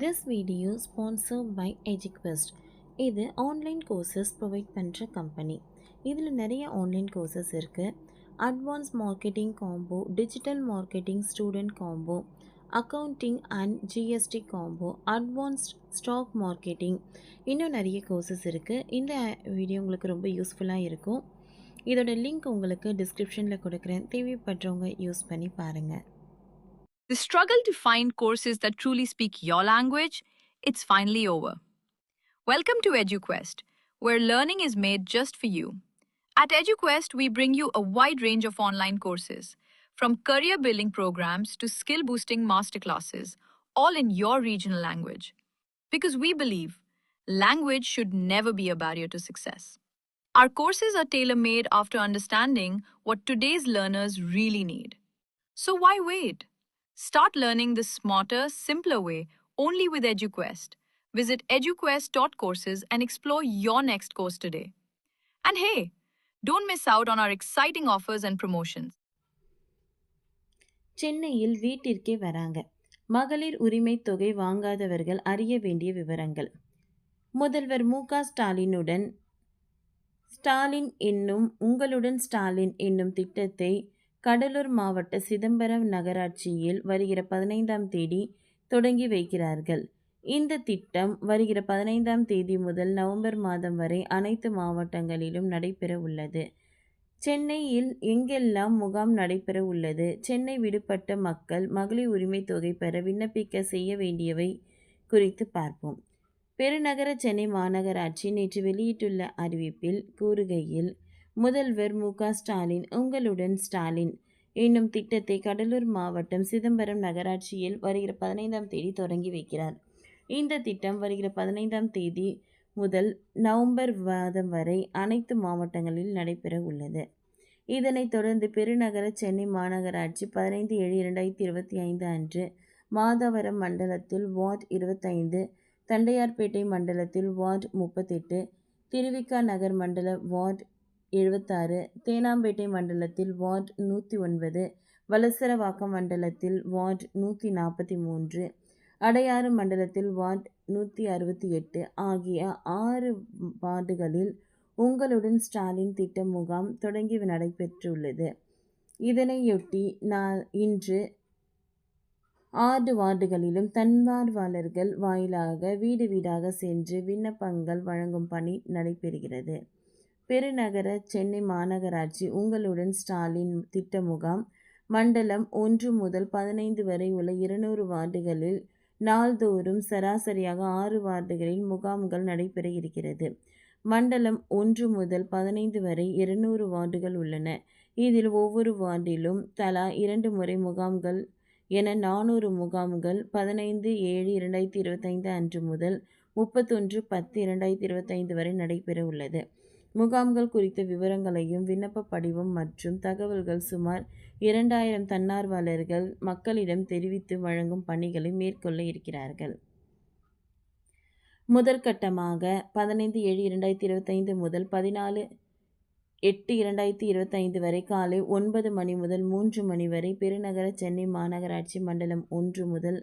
This video sponsored by EduQuest. இது online courses provide பண்ணுற கம்பெனி. இதில் நிறைய ஆன்லைன் கோர்சஸ் இருக்குது. Advance marketing combo, digital marketing student combo, accounting and GST combo, advanced stock marketing, இன்னும் நிறைய கோர்சஸ் இருக்குது. இந்த வீடியோ உங்களுக்கு ரொம்ப யூஸ்ஃபுல்லாக இருக்கும். இதோட லிங்க் உங்களுக்கு டிஸ்கிரிப்ஷனில் கொடுக்குறேன். தேவைப்படுறவங்க யூஸ் பண்ணி பாருங்கள். The struggle to find courses that truly speak your language, it's finally over. Welcome to EduQuest, where learning is made just for you. At EduQuest, we bring you a wide range of online courses, from career building programs to skill boosting masterclasses, all in your regional language. Because we believe language should never be a barrier to success. Our courses are tailor made after understanding what today's learners really need. So why wait? Start learning the smarter, simpler way only with EduQuest. Visit eduquest.courses and explore your next course today. And hey, don't miss out on our exciting offers and promotions. சென்னையில் வீட்டிற்கே வராங்க. மகளிர் உரிமை தொகை வாங்காதவர்கள் அறிய வேண்டிய விவரங்கள். முதல்வர் மு.க. ஸ்டாலின் என்னும் உங்களுடன் ஸ்டாலின் என்னும் திட்டத்தை கடலூர் மாவட்ட சிதம்பரம் நகராட்சியில் வருகிற 15ஆம் தேதி தொடங்கி வைக்கிறார்கள். இந்த திட்டம் வருகிற 15ஆம் தேதி முதல் நவம்பர் மாதம் வரை அனைத்து மாவட்டங்களிலும் நடைபெற உள்ளது. சென்னையில் எங்கெல்லாம் முகாம் நடைபெற உள்ளது? சென்னை விடுபட்ட மக்கள் மகளிர் உரிமை தொகை பெற விண்ணப்பிக்க செய்ய வேண்டியவை குறித்து பார்ப்போம். பெருநகர சென்னை மாநகராட்சி நேற்று வெளியிட்டுள்ள அறிவிப்பில் கூறுகையில், முதல்வர் மு.க. ஸ்டாலின் உங்களுடன் ஸ்டாலின் என்னும் திட்டத்தை கடலூர் மாவட்டம் சிதம்பரம் நகராட்சியில் வருகிற 15ஆம் தேதி தொடங்கி வைக்கிறார். இந்த திட்டம் வருகிற 15ஆம் தேதி முதல் நவம்பர் மாதம் வரை அனைத்து மாவட்டங்களில் நடைபெற உள்ளது. இதனைத் தொடர்ந்து பெருநகர சென்னை மாநகராட்சி 15/7/2025 அன்று மாதவரம் மண்டலத்தில் வார்டு 25, தண்டையார்பேட்டை மண்டலத்தில் வார்டு 38, திருவிக நகர் மண்டல வார்டு 76, தேனாம்பேட்டை மண்டலத்தில் வார்டு 109, வலசரவாக்கம் மண்டலத்தில் வார்டு 143, அடையாறு மண்டலத்தில் வார்டு 168 ஆகிய 6 வார்டுகளில் உங்களுடன் ஸ்டாலின் திட்ட முகாம் தொடங்கி நடைபெற்றுள்ளது. இதனையொட்டி இன்று 6 வார்டுகளிலும் தன்னார்வலர்கள் வாயிலாக வீடு வீடாக சென்று விண்ணப்பங்கள் வழங்கும் பணி நடைபெறுகிறது. பெருநகர சென்னை மாநகராட்சி உங்களுடன் ஸ்டாலின் திட்ட முகாம் மண்டலம் 1 முதல் 15 வரை உள்ள 200 வார்டுகளில் நாள்தோறும் சராசரியாக 6 வார்டுகளில் முகாம்கள் நடைபெற இருக்கிறது. மண்டலம் 1 முதல் 15 வரை 200 வார்டுகள் உள்ளன. இதில் ஒவ்வொரு வார்டிலும் தலா 2 முறை முகாம்கள் என 400 முகாம்கள் 15/7/2025 அன்று முதல் 31/10/2025 வரை நடைபெற உள்ளது. முகாம்கள் குறித்த விவரங்களையும் விண்ணப்ப படிவம் மற்றும் தகவல்கள் சுமார் 2000 தன்னார்வலர்கள் மக்களிடம் தெரிவித்து வழங்கும் பணிகளை மேற்கொள்ள இருக்கிறார்கள். முதற்கட்டமாக 15/7/2025 முதல் 14/8/2025 வரை காலை 9 மணி முதல் 3 மணி வரை பெருநகர சென்னை மாநகராட்சி மண்டலம் 1 முதல்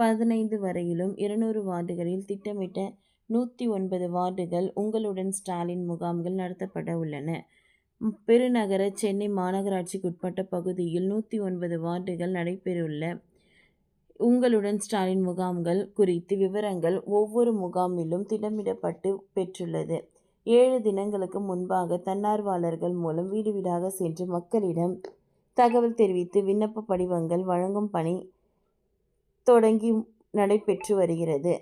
15 வரையிலும் 200 வார்டுகளில் திட்டமிட்ட 109 வார்டுகள் உங்களுடன் ஸ்டாலின் முகாம்கள் நடத்தப்பட உள்ளன. பெருநகர சென்னை மாநகராட்சிக்குட்பட்ட பகுதியில் 109 வார்டுகள் நடைபெறவுள்ள உங்களுடன் ஸ்டாலின் முகாம்கள் குறித்து விவரங்கள் ஒவ்வொரு முகாமிலும் திட்டமிடப்பட்டு பெற்றுள்ளது. 7 தினங்களுக்கு முன்பாக தன்னார்வலர்கள் மூலம் வீடு வீடாக சென்று மக்களிடம் தகவல் தெரிவித்து விண்ணப்ப படிவங்கள் வழங்கும் பணி தொடங்கி நடைபெற்று வருகிறது.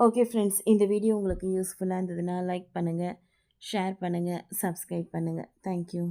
ஓகே ஃப்ரெண்ட்ஸ், இந்த வீடியோ உங்களுக்கு யூஸ்ஃபுல்லாக இருந்ததுன்னா லைக் பண்ணுங்கள், ஷேர் பண்ணுங்கள், சப்ஸ்கிரைப் பண்ணுங்கள். தேங்க்யூ.